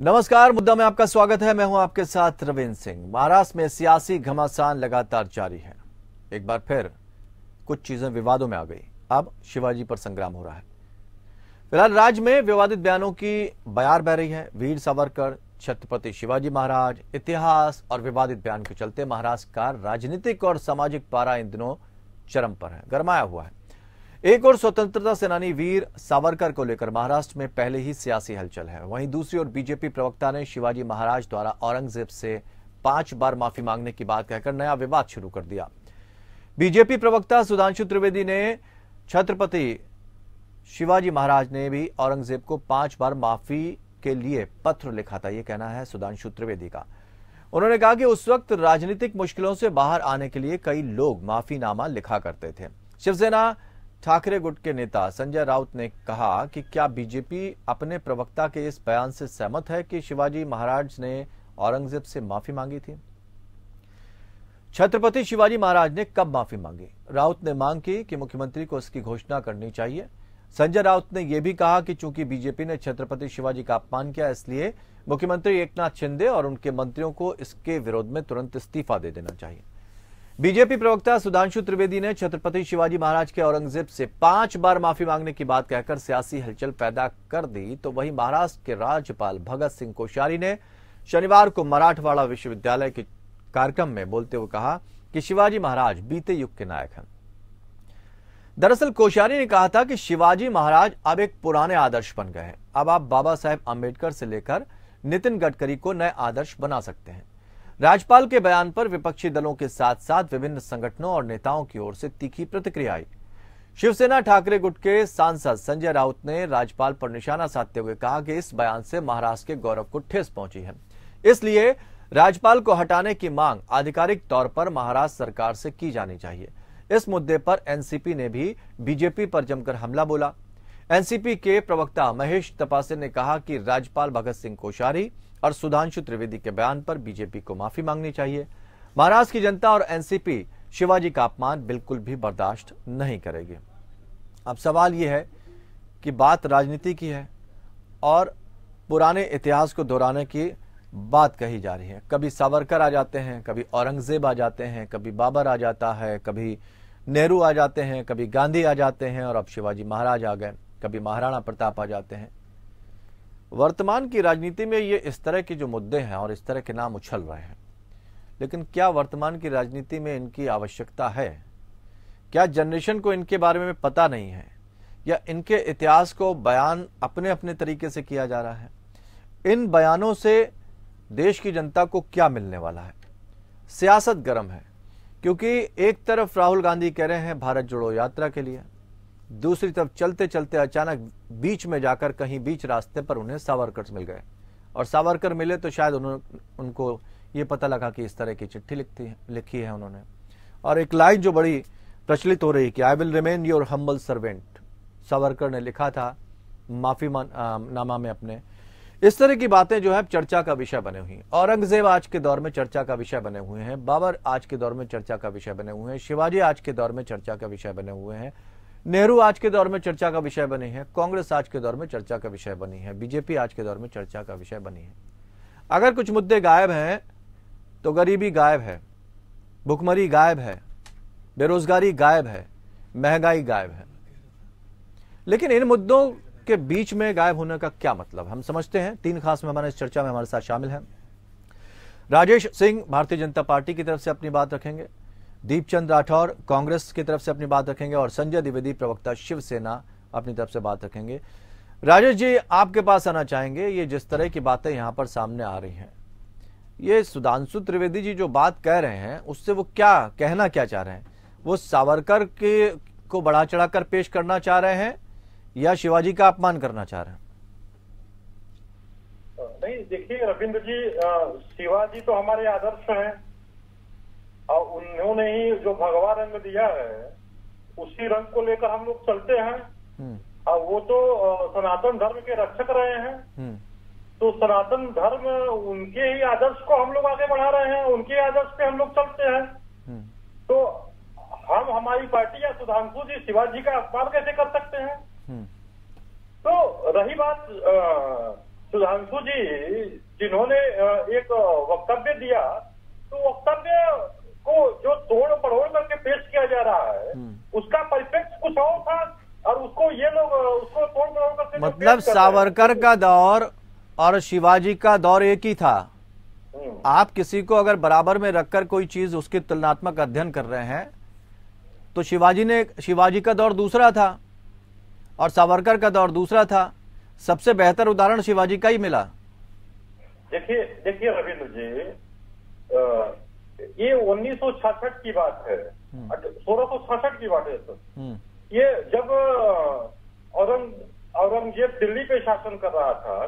नमस्कार, मुद्दा में आपका स्वागत है। मैं हूं आपके साथ रविंद्र सिंह। महाराष्ट्र में सियासी घमासान लगातार जारी है। एक बार फिर कुछ चीजें विवादों में आ गई। अब शिवाजी पर संग्राम हो रहा है। फिलहाल राज्य में विवादित बयानों की बयार बह रही है। वीर सावरकर, छत्रपति शिवाजी महाराज, इतिहास और विवादित बयान के चलते महाराष्ट्र का राजनीतिक और सामाजिक पारा इन दिनों चरम पर है, गरमाया हुआ है। एक और स्वतंत्रता सेनानी वीर सावरकर को लेकर महाराष्ट्र में पहले ही सियासी हलचल है। वहीं दूसरी ओर बीजेपी प्रवक्ता ने शिवाजी महाराज द्वारा औरंगजेब से 5 बार माफी मांगने की बात कहकर नया विवाद शुरू कर दिया। बीजेपी प्रवक्ता सुधांशु त्रिवेदी ने छत्रपति शिवाजी महाराज ने भी औरंगजेब को 5 बार माफी के लिए पत्र लिखा था, यह कहना है सुधांशु त्रिवेदी का। उन्होंने कहा कि उस वक्त राजनीतिक मुश्किलों से बाहर आने के लिए कई लोग माफीनामा लिखा करते थे। शिवसेना ठाकरे गुट के नेता संजय राउत ने कहा कि क्या बीजेपी अपने प्रवक्ता के इस बयान से सहमत है कि शिवाजी महाराज ने औरंगजेब से माफी मांगी थी? छत्रपति शिवाजी महाराज ने कब माफी मांगी? राउत ने मांग की कि मुख्यमंत्री को इसकी घोषणा करनी चाहिए। संजय राउत ने यह भी कहा कि चूंकि बीजेपी ने छत्रपति शिवाजी का अपमान किया, इसलिए मुख्यमंत्री एकनाथ शिंदे और उनके मंत्रियों को इसके विरोध में तुरंत इस्तीफा दे देना चाहिए। बीजेपी प्रवक्ता सुधांशु त्रिवेदी ने छत्रपति शिवाजी महाराज के औरंगजेब से 5 बार माफी मांगने की बात कहकर सियासी हलचल पैदा कर दी। तो वहीं महाराष्ट्र के राज्यपाल भगत सिंह कोश्यारी ने शनिवार को मराठवाड़ा विश्वविद्यालय के कार्यक्रम में बोलते हुए कहा कि शिवाजी महाराज बीते युग के नायक हैं। दरअसल कोश्यारी ने कहा था कि शिवाजी महाराज अब एक पुराने आदर्श बन गए हैं। अब आप बाबा साहेब आंबेडकर से लेकर नितिन गडकरी को नए आदर्श बना सकते हैं। राज्यपाल के बयान पर विपक्षी दलों के साथ साथ विभिन्न संगठनों और नेताओं की ओर से तीखी प्रतिक्रिया आई। शिवसेना ठाकरे गुट के सांसद संजय राउत ने राज्यपाल पर निशाना साधते हुए कहा कि इस बयान से महाराष्ट्र के गौरव को ठेस पहुंची है, इसलिए राज्यपाल को हटाने की मांग आधिकारिक तौर पर महाराष्ट्र सरकार से की जानी चाहिए। इस मुद्दे पर एनसीपी ने भी बीजेपी पर जमकर हमला बोला। एनसीपी के प्रवक्ता महेश तपासे ने कहा कि राज्यपाल भगत सिंह कोश्यारी और सुधांशु त्रिवेदी के बयान पर बीजेपी को माफी मांगनी चाहिए। महाराष्ट्र की जनता और एनसीपी शिवाजी का अपमान बिल्कुल भी बर्दाश्त नहीं करेगी। अब सवाल यह है कि बात राजनीति की है और पुराने इतिहास को दोहराने की बात कही जा रही है। कभी सावरकर आ जाते हैं, कभी औरंगजेब आ जाते हैं, कभी बाबर आ जाता है, कभी नेहरू आ जाते हैं, कभी गांधी आ जाते हैं और अब शिवाजी महाराज आ गए, कभी महाराणा प्रताप आ जाते हैं। वर्तमान की राजनीति में ये इस तरह के जो मुद्दे हैं और इस तरह के नाम उछल रहे हैं, लेकिन क्या वर्तमान की राजनीति में इनकी आवश्यकता है? क्या जनरेशन को इनके बारे में पता नहीं है या इनके इतिहास को बयान अपने अपने तरीके से किया जा रहा है? इन बयानों से देश की जनता को क्या मिलने वाला है? सियासत गर्म है, क्योंकि एक तरफ राहुल गांधी कह रहे हैं भारत जोड़ो यात्रा के लिए, दूसरी तरफ चलते चलते अचानक बीच में जाकर कहीं बीच रास्ते पर उन्हें सावरकर मिल गए और सावरकर मिले तो शायद उनको ये पता लगा कि इस तरह की चिट्ठी लिखी है उन्होंने। और एक लाइन जो बड़ी प्रचलित हो रही कि I will remain your humble servant, Savarkar ने लिखा था माफी नामा में अपने। इस तरह की बातें जो है चर्चा का विषय बने हुई। औरंगजेब आज के दौर में चर्चा का विषय बने हुए हैं, बाबर आज के दौर में चर्चा का विषय बने हुए हैं, शिवाजी आज के दौर में चर्चा का विषय बने हुए हैं, नेहरू आज के दौर में चर्चा का विषय बनी है, कांग्रेस आज के दौर में चर्चा का विषय बनी है, बीजेपी आज के दौर में चर्चा का विषय बनी है। अगर कुछ मुद्दे गायब हैं तो गरीबी गायब है, भुखमरी गायब है, बेरोजगारी गायब है, महंगाई गायब है। लेकिन इन मुद्दों के बीच में गायब होने का क्या मतलब? हम समझते हैं। 3 खास मेहमान इस चर्चा में हमारे साथ शामिल हैं। राजेश सिंह भारतीय जनता पार्टी की तरफ से अपनी बात रखेंगे, दीपचंद राठौर कांग्रेस की तरफ से अपनी बात रखेंगे और संजय द्विवेदी प्रवक्ता शिवसेना अपनी तरफ से बात रखेंगे। राजेश जी, आपके पास आना चाहेंगे। ये जिस तरह की बातें यहां पर सामने आ रही हैं, ये सुधांशु त्रिवेदी जी जो बात कह रहे हैं उससे वो क्या कहना क्या चाह रहे हैं? वो सावरकर के को बढ़ा चढ़ाकर पेश करना चाह रहे हैं या शिवाजी का अपमान करना चाह रहे हैं? नहीं, देखिए रविंद्र जी, शिवाजी तो हमारे आदर्श हैं और उन्होंने ही जो भगवा रंग दिया है उसी रंग को लेकर हम लोग चलते हैं। और वो तो सनातन धर्म के रक्षक रहे हैं, तो सनातन धर्म उनके ही आदर्श को हम लोग आगे बढ़ा रहे हैं, उनके आदर्श पे हम लोग चलते हैं। तो हम हमारी पार्टी या सुधांशु जी शिवाजी का अपमान कैसे कर सकते हैं? तो रही बात सुधांशु जी जिन्होंने एक वक्तव्य दिया, तो वक्तव्य को जो तोड़ पड़ोड़ करके पेश किया जा रहा है उसका परिप्रेक्ष्य कुछ और था, और उसको ये लोग उसको तोड़ पड़ोड़ करके मतलब सावरकर का दौर और शिवाजी का दौर एक ही था। आप किसी को अगर बराबर में रखकर कोई चीज उसकी तुलनात्मक अध्ययन कर रहे हैं तो शिवाजी का दौर दूसरा था और सावरकर का दौर दूसरा था। सबसे बेहतर उदाहरण शिवाजी का ही मिला। देखिए रविंद्र जी, ये 1966 की बात है, 1666 की बात है सर। ये जब औरंगजेब दिल्ली पे शासन कर रहा था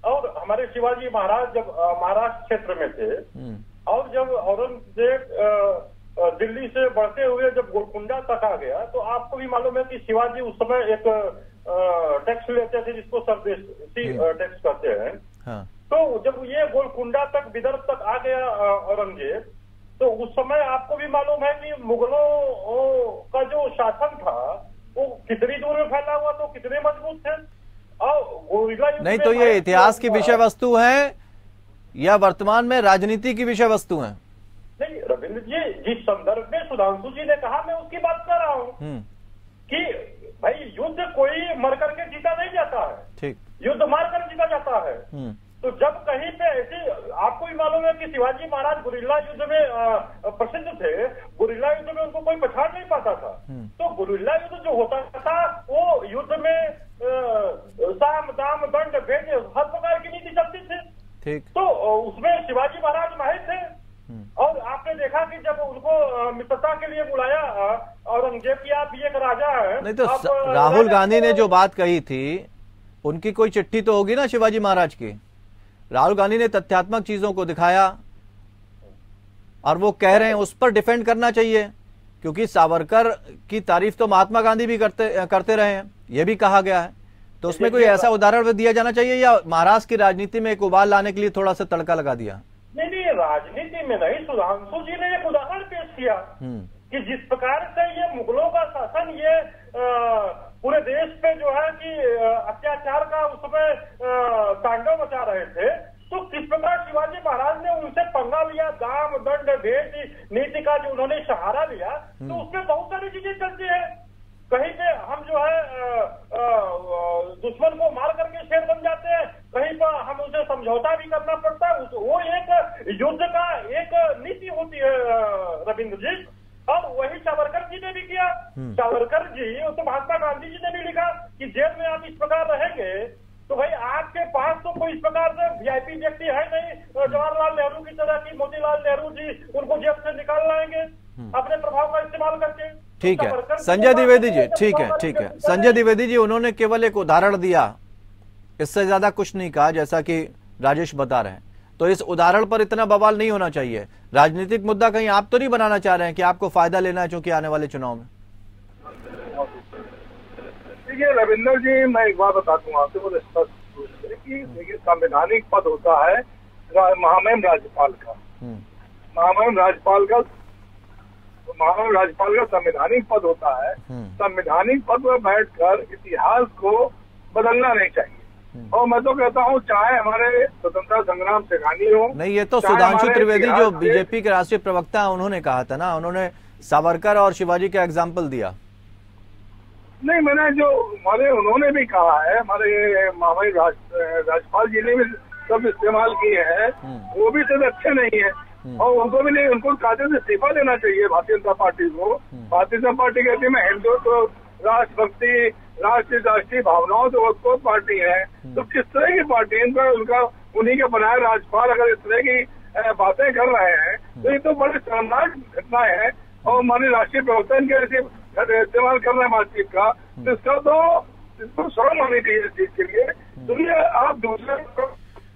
और हमारे शिवाजी महाराज जब महाराष्ट्र क्षेत्र में थे, और जब औरंगजेब दिल्ली से बढ़ते हुए जब गोलकुंडा तक आ गया, तो आपको भी मालूम है कि शिवाजी उस समय एक टैक्स लेते थे जिसको सरदेशी टैक्स कहते हैं। हाँ। तो जब ये गोलकुंडा तक विदर्भ तक आ गया औरंगजेब, तो उस समय आपको भी मालूम है कि मुगलों का जो शासन था वो कितनी दूर में फैला हुआ, तो कितने मजबूत थे। और नहीं तो ये इतिहास की विषय वस्तु है या वर्तमान में राजनीति की विषय वस्तु है? नहीं रविंद्र जी, जिस संदर्भ में सुधांशु जी ने कहा मैं उसकी बात कर रहा हूँ कि भाई युद्ध कोई मर करके जीता नहीं जाता है, ठीक, युद्ध मार कर जीता जाता है। तो जब कहीं पे ऐसी, आपको भी मालूम है कि शिवाजी महाराज गुरिल्ला युद्ध में प्रसिद्ध थे, गुरिल्ला युद्ध में उनको कोई पछाड़ नहीं पाता था। तो गुरिल्ला युद्ध जो होता था वो युद्ध में साम दाम दंड भेद हर प्रकार की नीति चलती थी, ठीक। तो उसमें शिवाजी महाराज माहिर थे। और आपने देखा कि जब उनको मित्रता के लिए बुलाया औरंगजेब की, आप ये एक राजा है। नहीं तो राहुल गांधी ने जो बात कही थी उनकी कोई चिट्ठी तो होगी ना शिवाजी महाराज की। राहुल गांधी ने तथ्यात्मक चीजों को दिखाया और वो कह रहे हैं उस पर डिफेंड करना चाहिए, क्योंकि सावरकर की तारीफ तो महात्मा गांधी भी करते रहे हैं, ये भी कहा गया है। तो उसमें कोई ऐसा उदाहरण दिया जाना चाहिए या महाराष्ट्र की राजनीति में एक उबाल लाने के लिए थोड़ा सा तड़का लगा दिया? नहीं, राजनीति में नहीं, सुधांशु जी ने एक उदाहरण पेश किया कि जिस प्रकार से ये मुगलों का शासन ये पूरे देश पे जो है कि अत्याचार का उसमें तांडव मचा रहे थे, तो किस प्रकार शिवाजी महाराज ने उनसे पंगा लिया, दाम दंड भेद नीति का जो उन्होंने सहारा लिया, तो उसमें बहुत सारी चीजें चलती है। कहीं पे हम जो है दुश्मन को मार करके शेर बन जाते हैं, कहीं पर हम उसे समझौता भी करना पड़ता है। वो एक युद्ध का एक नीति होती है रविंद्र जी, और वही सावरकर जी ने भी किया। सावरकर जी तो महात्मा गांधी जी ने भी लिखा कि जेल में आप इस प्रकार रहेंगे तो भाई आपके पास तो कोई इस प्रकार से वीआईपी व्यक्ति है नहीं, जवाहरलाल नेहरू की तरह की मोतीलाल नेहरू जी उनको जेल से निकाल लाएंगे अपने प्रभाव का इस्तेमाल करके। ठीक है संजय द्विवेदी जी, ठीक है संजय द्विवेदी जी, उन्होंने केवल एक उदाहरण दिया, इससे ज्यादा कुछ नहीं कहा, जैसा कि राजेश बता रहे हैं। तो इस उदाहरण पर इतना बवाल नहीं होना चाहिए। राजनीतिक मुद्दा कहीं आप तो नहीं बनाना चाह रहे हैं कि आपको फायदा लेना है चूंकि आने वाले चुनाव में? देखिए रविंदर जी, मैं एक बात बता दूं आपसे बहुत स्पष्ट कि देखिए संवैधानिक पद होता है महामहिम राज्यपाल का। महामहिम राज्यपाल का संवैधानिक पद होता है। संवैधानिक पद पर बैठकर इतिहास को बदलना नहीं चाहिए। और मैं तो कहता हूँ चाहे हमारे स्वतंत्रता संग्राम सेनानी हो, नहीं, ये तो सुधांशु त्रिवेदी जो बीजेपी के राष्ट्रीय प्रवक्ता है उन्होंने कहा था ना, उन्होंने सावरकर और शिवाजी का एग्जाम्पल दिया। नहीं, मैंने जो उन्होंने भी कहा है, हमारे महामहिम राज्यपाल जी ने भी सब इस्तेमाल किए हैं, वो भी सब अच्छे नहीं है। और उनको भी नहीं, उनको खाते से इस्तीफा देना चाहिए भारतीय जनता पार्टी को। भारतीय जनता पार्टी कहती है मैं हिंदुत्व, राष्ट्रभक्ति, राष्ट्रीय भावनाओं से उत्पन्न पार्टी है। तो किस तरह की पार्टी है उनका उन्हीं के बनाए राज्यपाल अगर इस तरह की बातें कर रहे हैं तो ये तो बड़ी शर्मनाक घटना है। और हमारे राष्ट्रीय प्रवक्ता इनके ऐसे इस्तेमाल कर रहे हैं बातचीत का, तो इसको शर्म होनी चाहिए इस चीज के लिए। सुनिए, आप दूसरे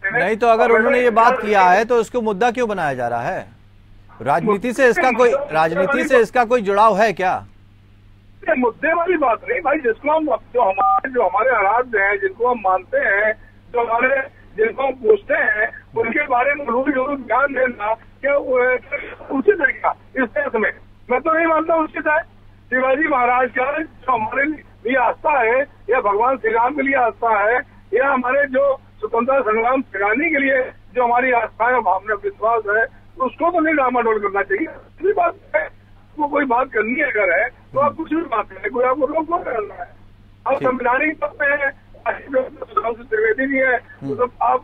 नहीं, तो अगर उन्होंने ये बात किया है तो इसको मुद्दा क्यों बनाया जा रहा है? राजनीति से इसका कोई जुड़ाव है क्या? मुद्दे वाली बात नहीं भाई, जिसको हम जो हमारे आराध्य हैं, जिनको हम मानते हैं, जिनको हम पूछते हैं, उनके बारे में जरूर ध्यान देना क्या उचित है क्या इस देश में? मैं तो नहीं मानता उचित है। शिवाजी महाराज का जो हमारे लिए आस्था है, या भगवान श्री राम के लिए आस्था है, या हमारे जो स्वतंत्रता संग्राम चलाने के लिए जो हमारी आस्था है, भावना, विश्वास है, उसको तो नहीं डामाडोल करना चाहिए। दूसरी बात है, वो कोई बात करनी है अगर है तो आप कुछ भी बात करें, कोई आपको रोक नहीं करना है। आप संवैधानिक पद पे है, त्रिवेदी जी है, तो आप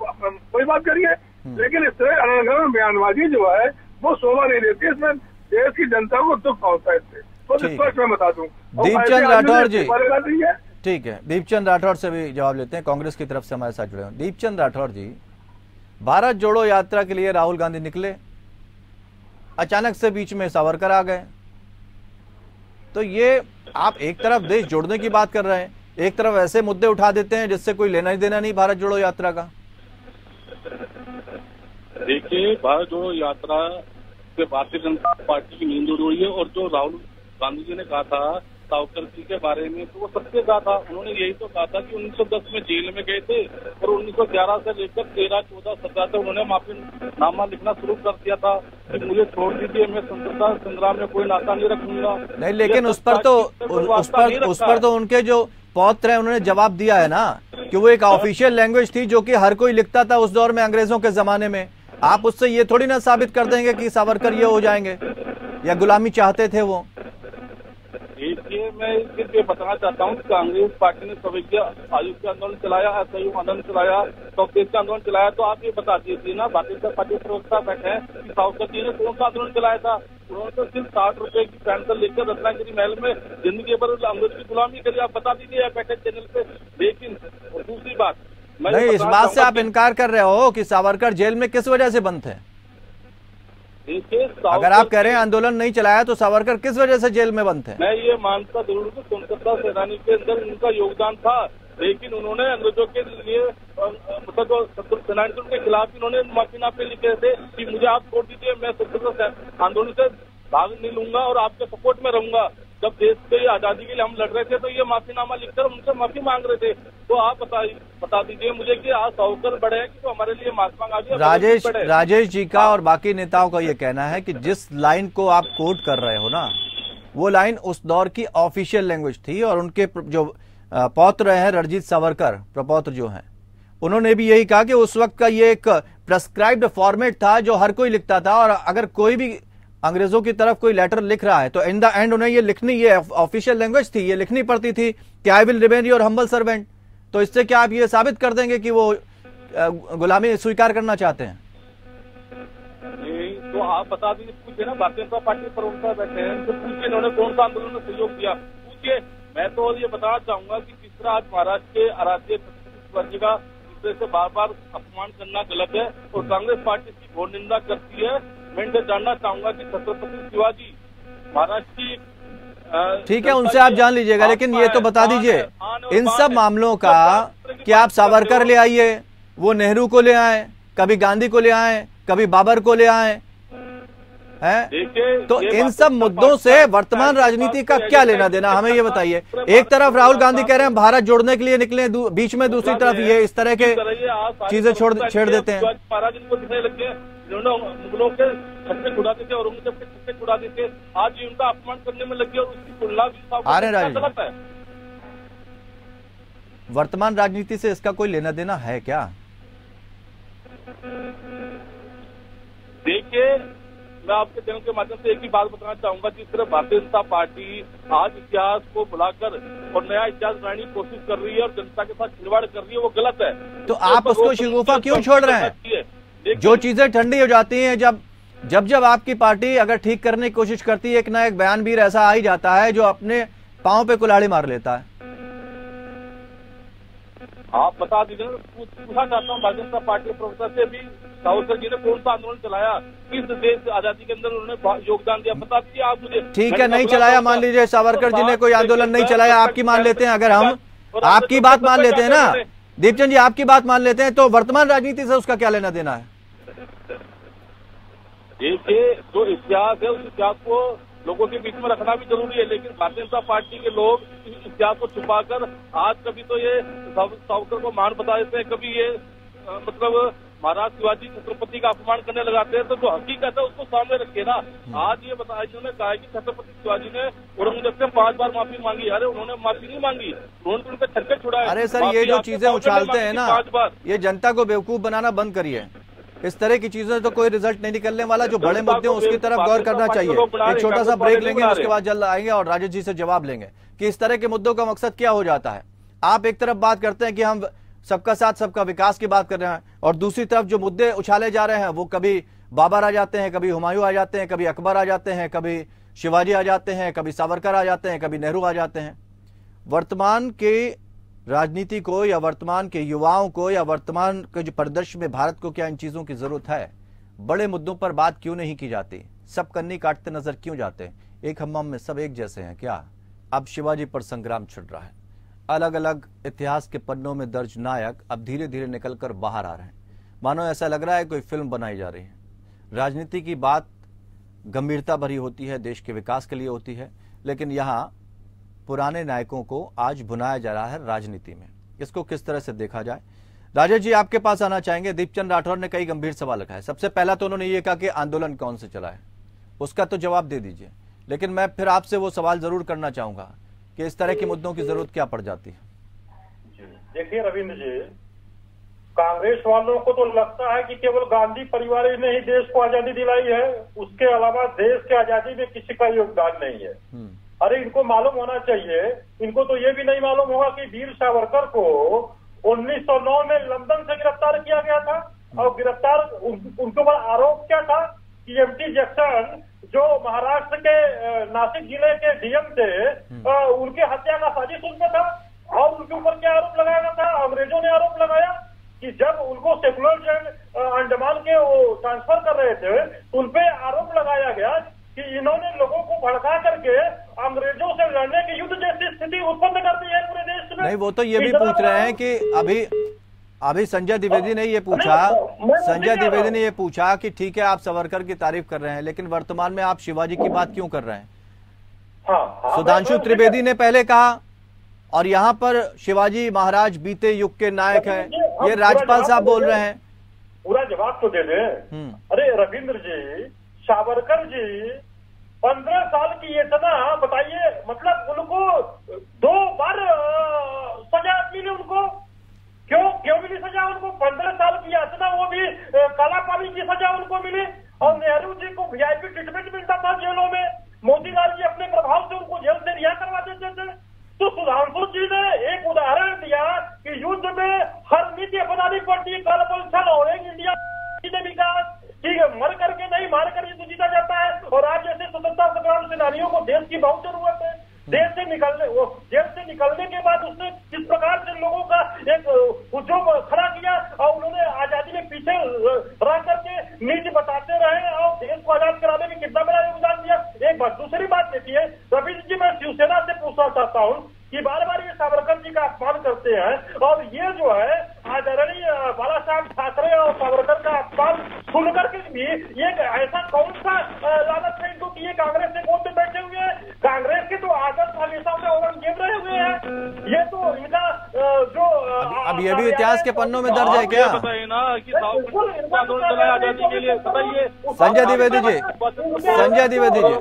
कोई बात करिए, लेकिन इस तरह अलग बयानबाजी जो है वो शोभा नहीं देती, इसमें देश की जनता को दुख पहुंचता है। इससे तो स्पष्ट मैं बता दूं। दीपचंद राठौर जी, ठीक है, दीपचंद राठौर से भी जवाब लेते हैं, कांग्रेस की तरफ से हमारे साथ जुड़े हैं। दीपचंद राठौर जी, भारत जोड़ो यात्रा के लिए राहुल गांधी निकले, अचानक से बीच में सावरकर आ गए, तो ये आप एक तरफ देश जोड़ने की बात कर रहे हैं, एक तरफ ऐसे मुद्दे उठा देते हैं जिससे कोई लेना ही देना नहीं भारत जोड़ो यात्रा का। देखिए, भारत जोड़ो यात्रा से भारतीय जनता पार्टी की नींद उड़ रही है, और जो राहुल गांधी जी ने कहा था सावरकर जी के बारे में, तो वो सत्य कहा था। उन्होंने यही तो कहा था कि 1910 में जेल में गए थे और 1911 से लेकर 13, 14, 17 तक उन्होंने माफीनामा लिखना शुरू कर दिया था कि मुझे छोड़ दीजिए, मैं स्वतंत्रता संग्राम में कोई नाता नहीं रखूंगा। नहीं, लेकिन उस पर तो उनके जो पौत्र है उन्होंने जवाब दिया है ना कि वो एक ऑफिशियल लैंग्वेज थी जो कि हर कोई लिखता था उस दौर में, अंग्रेजों के जमाने में। आप उससे ये थोड़ी ना साबित कर देंगे कि सावरकर ये हो जाएंगे या गुलामी चाहते थे वो। देखिए, मैं सिर्फ ये बताना चाहता हूँ कि कांग्रेस पार्टी ने सवैया आयोग का आंदोलन चलाया, असहयोग आंदोलन चलाया, टॉपकेस का आंदोलन चलाया, तो आप ये बता दीजिए ना, भारतीय जनता पार्टी प्रवक्ता बैठे हैं कि सावरकर जी ने कौन सा आंदोलन चलाया था। उन्होंने तो सिर्फ 60 रुपए की पेंशन लेकर रत्नागिरी महल में जिंदगी भर अंग्रेज की गुलामी करी, आप बता दीजिए बैठे चैनल पे। लेकिन और दूसरी बात, नहीं, इस बात से आप इनकार कर रहे हो कि सावरकर जेल में किस वजह से बंद थे? अगर आप कह रहे हैं आंदोलन नहीं चलाया तो सावरकर किस वजह से जेल में बंद थे? मैं ये मानता जरूर हूँ स्वतंत्रता सेनानी के अंदर उनका योगदान था, लेकिन उन्होंने अंग्रेजों के लिए मतलब जो सेनानी के खिलाफ इन्होंने माफीनामे लिखे थे कि मुझे आप छोड़ दीजिए, मैं स्वतंत्रता आंदोलन से भाग नहीं लूंगा और आपके सपोर्ट में रहूंगा। जब देश के आजादी के लिए हम लड़ रहे थे तो ये माफीनामा लिखकर उनसे माफी मांग रहे थे। तो आप बता दीजिए मुझे कि आज सावरकर बड़े हैं कि तो हमारे लिए महात्मा गांधी। राजेश जी का और बाकी नेताओं का ये कहना है कि जिस लाइन को आप कोट कर रहे हो ना, वो लाइन उस दौर की ऑफिशियल लैंग्वेज थी, और उनके जो पौत्र हैं रणजीत सावरकर, प्रपौत्र जो हैं, उन्होंने भी यही कहा कि उस वक्त का ये एक प्रेस्क्राइब्ड फॉर्मेट था जो हर कोई लिखता था, और अगर कोई भी अंग्रेजों की तरफ कोई लेटर लिख रहा है तो इन द एंड उन्हें ये लिखनी, ये ऑफिशियल लैंग्वेज थी, ये लिखनी पड़ती थी कि I will remain your humble servant. तो इससे क्या आप ये साबित कर देंगे कि वो गुलामी स्वीकार करना चाहते हैं? तो आप बता दीजिए, पूछिए ना, भारतीय जनता पार्टी प्रवक्ता बैठे हैं, तो पूछिए इन्होंने कौन सा आंदोलन में सहयोग दिया, पूछिए। मैं तो ये बताना चाहूंगा कि किस तरह आज महाराष्ट्र के आराध्य शिवाजी का दूसरे से बार बार अपमान करना गलत है और कांग्रेस पार्टी इसकी घोर निंदा करती है। मैं इनसे जानना चाहूंगा कि छत्रपति शिवाजी महाराष्ट्र की, ठीक है, उनसे आप जान लीजिएगा, लेकिन ये तो बता दीजिए इन सब मामलों का कि आप सावरकर ले आइए, वो नेहरू को ले आए, कभी गांधी को ले आए, कभी बाबर को ले आए हैं, तो इन सब मुद्दों से वर्तमान राजनीति का क्या लेना देना, हमें ये बताइए। एक तरफ राहुल गांधी कह रहे हैं भारत जोड़ने के लिए निकले, बीच में दूसरी तरफ ये इस तरह के चीजें छेड़ देते हैं। महाराज इनको दिखने लग गए, मुगलों के छत्ते छुड़ाते थे, औरंगजेब के छत्ते छुड़ाते थे, आज ये उनका अपमान करने में लगे और उसकी तुलना गलत है। वर्तमान राजनीति से इसका कोई लेना देना है क्या? देखिए, मैं आपके चैनल के माध्यम से एक ही बात बताना चाहूंगा, जिस तरह भारतीय जनता पार्टी आज इतिहास को बुलाकर और नया इतिहास बनाने की कोशिश कर रही है और जनता के साथ खिलवाड़ कर रही है, वो गलत है। तो आप उसको शिगुफा क्यों छोड़ रहे हैं? जो चीजें ठंडी हो जाती हैं, जब आपकी पार्टी अगर ठीक करने की कोशिश करती है, एक ना एक बयानवीर ऐसा आ ही जाता है जो अपने पांव पे कुल्हाड़ी मार लेता है। आप बता दीजिए, पूछना चाहता हूँ भारतीय जनता पार्टी के प्रवक्ता से भी, सावरकर जी ने कौन सा आंदोलन चलाया, किस देश आजादी के अंदर उन्होंने योगदान दिया, बता दीजिए आप मुझे। ठीक है, नहीं चलाया, मान लीजिए सावरकर जी ने कोई आंदोलन नहीं चलाया, आपकी मान लेते हैं, अगर हम आपकी बात मान लेते हैं ना दीपचंद जी, आपकी बात मान लेते हैं, तो वर्तमान राजनीति से उसका क्या लेना देना है? देखिए, जो इतिहास है उस इतिहास को लोगों के बीच में रखना भी जरूरी है, लेकिन भारतीय जनता पार्टी के लोग इस इतिहास को छुपाकर आज कभी तो ये सावरकर को मान बता देते हैं, कभी ये मतलब महाराज शिवाजी छत्रपति का अपमान करने लगाते हैं, तो जो हकीकत है उसको सामने रखे ना। आज ये बताया, इन्होंने कहा है कि छत्रपति शिवाजी ने औरंगजेब से 5 बार माफी मांगी। अरे उन्होंने माफी नहीं मांगी, उन्होंने तो उनके छक्के छुड़ाए। अरे सर, ये जो चीजें उछालते हैं ना, ये जनता को बेवकूफ बनाना बंद करिए। इस तरह की चीजों से तो कोई रिजल्ट नहीं निकलने वाला। जो बड़े मुद्दे हैं उसकी तरफ गौर करना चाहिए। एक छोटा सा ब्रेक लेंगे, उसके बाद जल्द आएंगे और राजेश जी से जवाब लेंगे कि इस तरह के मुद्दों का मकसद क्या हो जाता है। आप एक तरफ बात करते हैं कि हम सबका साथ सबका विकास की बात कर रहे हैं, और दूसरी तरफ जो मुद्दे उछाले जा रहे हैं वो कभी बाबर आ जाते हैं, कभी हुमायूं आ जाते हैं, कभी अकबर आ जाते हैं, कभी शिवाजी आ जाते हैं, कभी सावरकर आ जाते हैं, कभी नेहरू आ जाते हैं। वर्तमान के राजनीति को या वर्तमान के युवाओं को या वर्तमान के जो परिदृश्य में भारत को क्या इन चीजों की जरूरत है? बड़े मुद्दों पर बात क्यों नहीं की जाती? सब कन्नी काटते नजर क्यों जाते हैं? एक हम्माम में सब एक जैसे हैं क्या? अब शिवाजी पर संग्राम छिड़ रहा है। अलग अलग इतिहास के पन्नों में दर्ज नायक अब धीरे धीरे निकलकर बाहर आ रहे हैं। मानो ऐसा लग रहा है कोई फिल्म बनाई जा रही है। राजनीति की बात गंभीरता भरी होती है, देश के विकास के लिए होती है, लेकिन यहाँ पुराने नायकों को आज भुनाया जा रहा है राजनीति में। इसको किस तरह से देखा जाए? राजेश जी, आपके पास आना चाहेंगे। दीपचंद राठौर ने कई गंभीर सवाल रखा है। सबसे पहला तो उन्होंने ये कहा कि आंदोलन कौन से चला है, उसका तो जवाब दे दीजिए, लेकिन मैं फिर आपसे वो सवाल जरूर करना चाहूंगा कि इस तरह के मुद्दों की जरूरत क्या पड़ जाती है? देखिए रविंद्र जी, कांग्रेस वालों को तो लगता है कि केवल गांधी परिवार ने ही देश को आजादी दिलाई है, उसके अलावा देश की आजादी में किसी का योगदान नहीं है। अरे इनको मालूम होना चाहिए, इनको तो ये भी नहीं मालूम होगा कि वीर सावरकर को 1909 में लंदन से गिरफ्तार किया गया था, और गिरफ्तार उनके ऊपर आरोप क्या था कि एमटी जैक्सन जो महाराष्ट्र के नासिक जिले के डीएम थे, उनके हत्या का साजिश उनमें था। और उनके ऊपर क्या आरोप लगाया गया था? अंग्रेजों ने आरोप लगाया कि जब उनको सेकुलर अंडमान के वो ट्रांसफर कर रहे थे, तो उनपे आरोप लगाया गया कि इन्होंने लोगों को भड़का करके अंग्रेजों से लड़ने की युद्ध जैसी स्थिति उत्पन्न कर दी है पूरे देश में। नहीं, वो तो ये भी पूछ रहे हैं कि अभी संजय द्विवेदी ने ये पूछा कि ठीक है आप सावरकर की तारीफ कर रहे हैं, लेकिन वर्तमान में आप शिवाजी की बात क्यों कर रहे हैं? सुधांशु त्रिवेदी ने पहले कहा, और यहाँ पर शिवाजी महाराज बीते युग के नायक हैं, ये राज्यपाल साहब बोल रहे हैं। पूरा जवाब तो दे दें। अरे रविंद्र जी, सावरकर जी 15 साल की यातना, बताइए, मतलब उनको 2 बार सजा मिली। उनको क्यों मिली सजा? उनको 15 साल की यातना, वो भी काला पानी की सजा उनको मिली। और नेहरू जी को वीआईपी ट्रीटमेंट मिलता था जेलों में। मोतीलाल जी अपने प्रभाव से उनको जेल से रिहा करवा देते थे। तो सुधांशु जी ने एक उदाहरण दिया कि युद्ध में हर नीति अपनानी पड़ती है, कल पल छल और एक इंडिया विकास, ठीक है, मर करके नहीं, मार कर युद्ध जीता जाता है। और आज जैसे स्वतंत्रता संग्राम सेनानियों को देश की बहुत जरूरत है। देश से निकलने, वो जेल से निकलने के बाद उसने किस प्रकार से लोगों का एक उद्योग खड़ा किया, और उन्होंने आजादी में पीछे रह करके नीति बताते रहे और देश को आजाद कराने में कितना बड़ा योगदान दिया। एक बात। दूसरी बात देखिए रविंद्र जी, मैं शिवसेना से पूछना चाहता हूँ कि बार बार ये सावरकर जी का अपमान करते हैं, और ये जो है आदरणीय बाला साहब ठाकरे और सावरकर का अपमान सुन करके भी ये ऐसा कौन सा लालच है इनको कि ये कांग्रेस से गोद में बैठे हुए हैं? कांग्रेस के तो आदर्श हमेशा से औरंगजेब रहे हुए हैं। ये तो इनका जो अब ये भी इतिहास के पन्नों में दर्ज है क्या? बताइए ना कि आंदोलन चलाया आजादी के लिए, बताइए। संजय द्विवेदी जी, संजय द्विवेदी जी,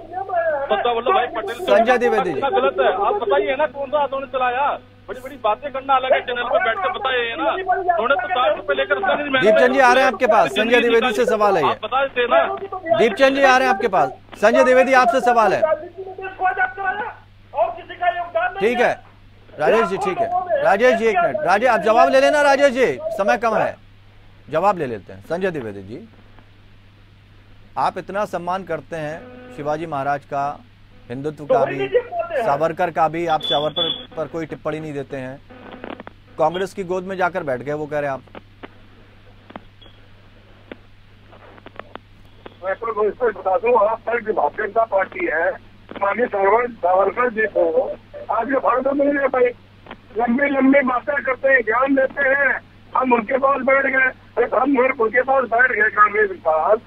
वल्लभ पटेल, संजय द्विवेदी जी, गलत है। आप बताइए ना कौन सा आंदोलन चलाया? बड़ी बड़ी बातें करना अलग है, चैनल पे बैठ कर बताइए ना। उन्होंने तो 60 रुपए लेकर दीपचंद जी आ रहे हैं आपके पास, संजय द्विवेदी से सवाल है ये। बता देते ना, दीपचंद जी आ रहे हैं आपके पास, संजय द्विवेदी आपसे सवाल है। ठीक है राजेश जी, ठीक है राजेश जी, 1 मिनट। राजेश आप जवाब ले लेना, राजेश जी समय कम है, जवाब ले लेते हैं। संजय द्विवेदी जी, आप इतना सम्मान करते हैं शिवाजी महाराज का, हिंदुत्व का भी, सावरकर का भी, आप सावरकर पर कोई टिप्पणी नहीं देते हैं। कांग्रेस की गोद में जाकर बैठ गए, वो कह रहे हैं आप। मैं तो बता दूं, आप भारतीय जनता पार्टी है, माननीय सावरकर जी को आज के भारत में नहीं भाई, लंबी लंबी बातें करते हैं, ज्ञान देते हैं। हम उनके पास बैठ गए, हम उनके पास बैठ गए कांग्रेस के पास,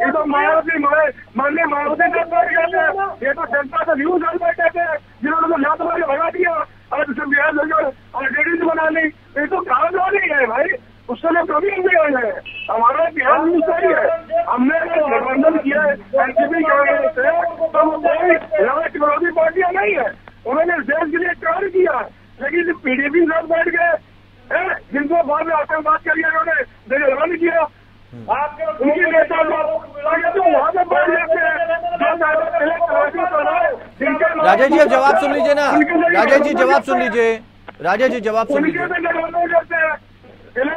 ये तो मायावती माननीय मायावती से बैठ गए थे। ये तो जनता से न्यूज बैठे थे, जिन्होंने तो लात मार के भगा दिया और लेडी बना ली। ये तो कागज वाली है भाई, उससे बीजेपी के साथ बैठ गए, जिनको बाद में आतंकवाद कर दिया उन्होंने जगह नहीं किया। उनकी नेता वहां पे बैठ जाते हैं। राजेश जी अब जवाब सुन लीजिए ना, राजेश जी जवाब सुन लीजिए, राजेश जी जवाब सुन लीजिए। उनके गठबंधन करते हैं,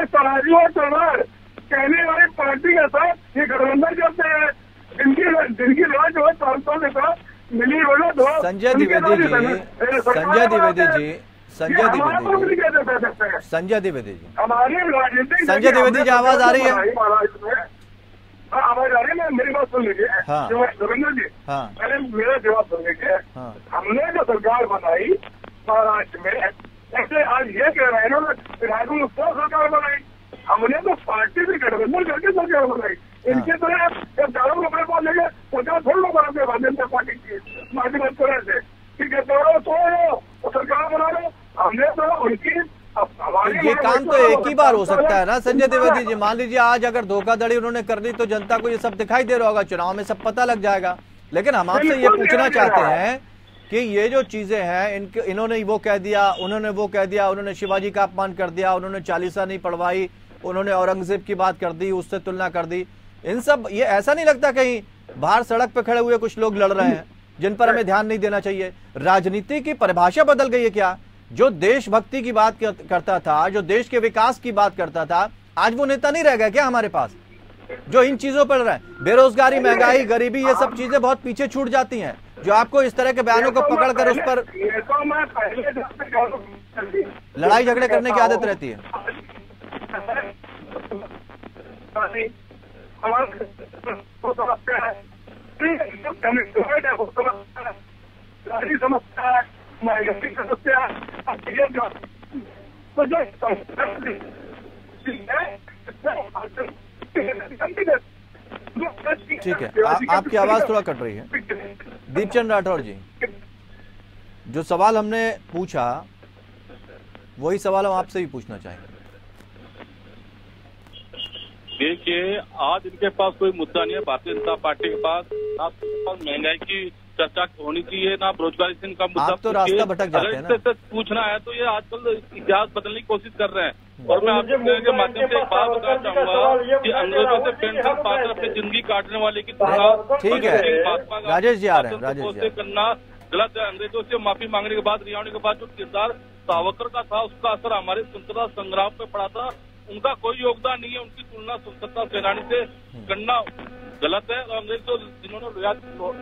तराजू और तलवार कहने वाली पार्टी के साथ ये गठबंधन करते हैं। जिनकी लड़ाई जो है सांसदों के साथ मिली बोलो दो। संजय द्विवेदी जी, संजय द्विवेदी जी, संजय द्विवेदी जी, हमारी राजनीतिक संजय द्विवेदी जी आवाज आ रही है? आवाज आ रही है, मेरी बात सुन लीजिए। हाँ। रविंद्र जी, हाँ। पहले मेरा जवाब सुन लीजिए। हाँ। हमने जो सरकार बनाई महाराष्ट्र में, ऐसे आज ये कह रहे हैं ना राजू सरकार बनाई, हमने तो पार्टी से गठबंधन करके सरकार बनाई। इनके तरह जब दारू कपड़े पास लेंगे पचास थोड़ा लोग बनाते हैं भारतीय जनता पार्टी की माध्यम से, ठीक है, तो सरकार बना लो। हमने तो उनकी ये काम तो एक ही बार हो सकता है ना संजय द्विवेदी जी। मान लीजिए आज अगर धोखाधड़ी उन्होंने कर दी तो जनता को ये सब दिखाई दे रहा होगा, चुनाव में सब पता लग जाएगा। लेकिन हम आपसे ये पूछना चाहते हैं कि ये जो चीजें हैं, इन्होंने वो कह दिया, उन्होंने वो कह दिया, उन्होंने शिवाजी का अपमान कर दिया, उन्होंने चालीसा नहीं पढ़वाई, उन्होंने औरंगजेब की बात कर दी, उससे तुलना कर दी, इन सब ये ऐसा नहीं लगता कहीं बाहर सड़क पे खड़े हुए कुछ लोग लड़ रहे हैं जिन पर हमें ध्यान नहीं देना चाहिए? राजनीति की परिभाषा बदल गई है क्या? जो देशभक्ति की बात करता था, जो देश के विकास की बात करता था, आज वो नेता नहीं रह गया क्या हमारे पास जो इन चीजों पर रहे? बेरोजगारी, महंगाई, गरीबी, ये सब चीजें बहुत पीछे छूट जाती हैं जो आपको इस तरह के बयानों को पकड़कर उस पर लड़ाई झगड़े करने की आदत रहती है। समस्या है, महंगाई समस्या है, ठीक है, आपकी आवाज थोड़ा कट रही है। दीपचंद राठौर जी, जो सवाल हमने पूछा वही सवाल हम आपसे भी पूछना चाहेंगे। देखिए, आज इनके पास कोई मुद्दा नहीं है भारतीय जनता पार्टी के पास, ना महंगाई की चर्चा होनी चाहिए, ना बेरोजगारी से इनका मुद्दा। आप तो रास्ता भटक जाते हैं ना। अगर पूछना है तो ये आजकल इतिहास बदलने की कोशिश कर रहे हैं। और मैं आपके माध्यम से एक बात बताना चाहूंगा कि अंग्रेजों से पेंशन पाकर अपनी जिंदगी काटने वाले की तुलना, ठीक है, राजेश जी आ रहे हैं, राजेश जी करना गलत है। अंग्रेजों से माफी मांगने के बाद, रिहाई होने के बाद जो किरदार सावरकर का था, उसका असर हमारे स्वतंत्रता संग्राम पे पड़ा था। उनका कोई योगदान नहीं है, उनकी तुलना स्वतंत्रता सेनानी से करना गलत है। और अंग्रेज जो जिन्होंने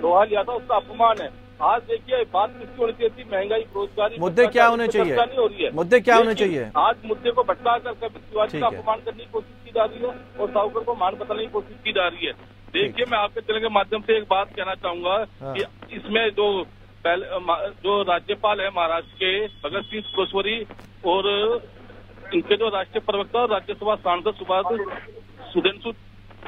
लोहा लिया था उसका अपमान है। आज देखिए, बात किसकी होनी चाहिए थी? महंगाई, बेरोजगारी, मुद्दे क्या होने चाहिए? नहीं हो रही है, मुद्दे क्या होने चाहिए? आज मुद्दे को भटका कर कभी शिवाजी का अपमान करने की कोशिश की जा रही है और सावरकर को मान बदलने की कोशिश की जा रही है। देखिए, मैं आपके चैनल के माध्यम से एक बात कहना चाहूंगा कि इसमें जो राज्यपाल है महाराष्ट्र के, भगत सिंह कोश्यारी, और इनके जो राष्ट्रीय प्रवक्ता और राज्यसभा सांसद सुधेंदु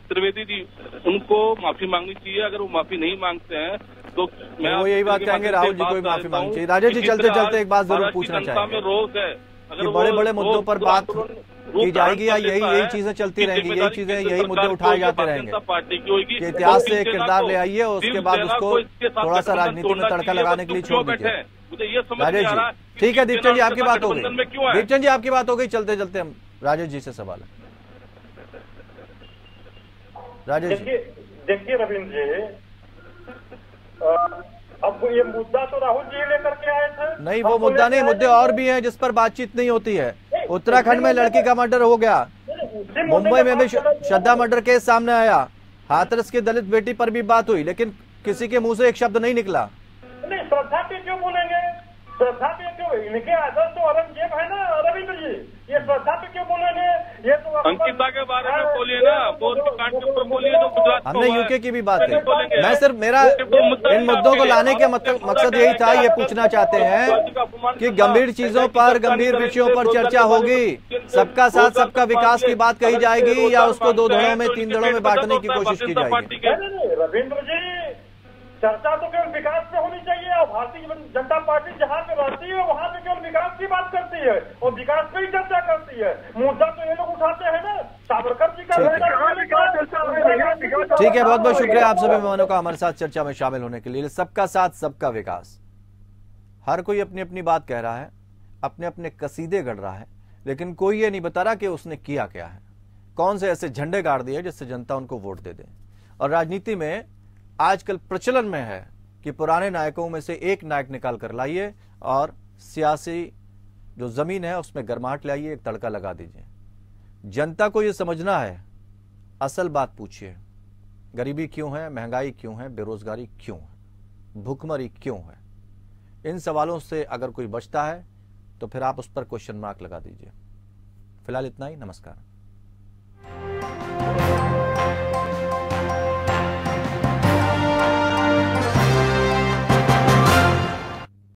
त्रिवेदी जी, उनको माफी मांगनी चाहिए। अगर वो माफी नहीं मांगते हैं तो मैं वो यही बात कहेंगे, राहुल जी को भी माफी मांगनी चाहिए। राजेश जी, चलते चलते एक बात जरूर पूछना चाहेंगे, रोज है कि बड़े बड़े मुद्दों पर बात की जाएगी या यही चीजें चलती रहेंगी, यही चीजें, यही मुद्दे उठाए जाते रहेंगे? कि इतिहास से एक किरदार ले आइए और उसके बाद उसको थोड़ा सा राजनीति में तड़का लगाने के लिए छोड़ दीजिए। राजेश जी, ठीक है, दीपचंद जी आपकी बात हो गई, दीपचंद जी आपकी बात हो गई। चलते चलते हम राजेश जी से सवाल है। राजेश जी, देखिए रविंद्र जी, अब ये मुद्दा तो राहुल जी लेकर के आए थे। नहीं, वो मुद्दा नहीं, मुद्दे और भी हैं जिस पर बातचीत नहीं होती है। उत्तराखंड में लड़की का मर्डर हो गया, मुंबई में भी श्रद्धा मर्डर केस सामने आया, हाथरस की दलित बेटी पर भी बात हुई, लेकिन किसी के मुंह से एक शब्द नहीं निकला। नहीं, श्रद्धा पे क्यों बोलेंगे? श्रद्धा पे क्यों? इनके आदर्श तो औरंगजेब है ना रविंद्र जी, ये श्रद्धा पे क्यों बोलेंगे? ये तो अंकिता के बारे में बोलिए ना, कांड के ऊपर बोलिए जो गुजरात। हमने यूके की भी बात की। मैं सिर्फ मेरा इन मुद्दों को लाने के मकसद यही था, ये पूछना चाहते हैं कि गंभीर चीजों पर, गंभीर विषयों पर चर्चा होगी, सबका साथ सबका विकास की बात कही जाएगी या उसको दो धड़ों में, तीन धड़ों में बांटने की कोशिश की जाएगी? रविंद्र जी, चर्चा तो केवल विकास पे होनी चाहिए। और भारतीय जनता पार्टी जहाँ पे रहती है वहाँ पे केवल विकास की बात करती है और विकास पे ही चर्चा करती है। मुद्दा तो ये लोग उठाते हैं ना, सावरकर जी का। ठीक है, बहुत बहुत शुक्रिया आप सभी मेहमानों का हमारे साथ चर्चा में शामिल होने के लिए। सबका साथ सबका विकास, हर कोई अपनी अपनी बात कह रहा है। अपने अपने कसीदे गढ़ रहा है, लेकिन कोई ये नहीं बता रहा कि उसने किया क्या है, कौन से ऐसे झंडे गाड़ दिए जिससे जनता उनको वोट दे दे। और राजनीति में आजकल प्रचलन में है कि पुराने नायकों में से एक नायक निकाल कर लाइए और सियासी जो जमीन है उसमें गर्माहट लाइए, एक तड़का लगा दीजिए। जनता को यह समझना है, असल बात पूछिए, गरीबी क्यों है, महंगाई क्यों है, बेरोजगारी क्यों है, भूखमरी क्यों है। इन सवालों से अगर कोई बचता है तो फिर आप उस पर क्वेश्चन मार्क लगा दीजिए। फिलहाल इतना ही, नमस्कार।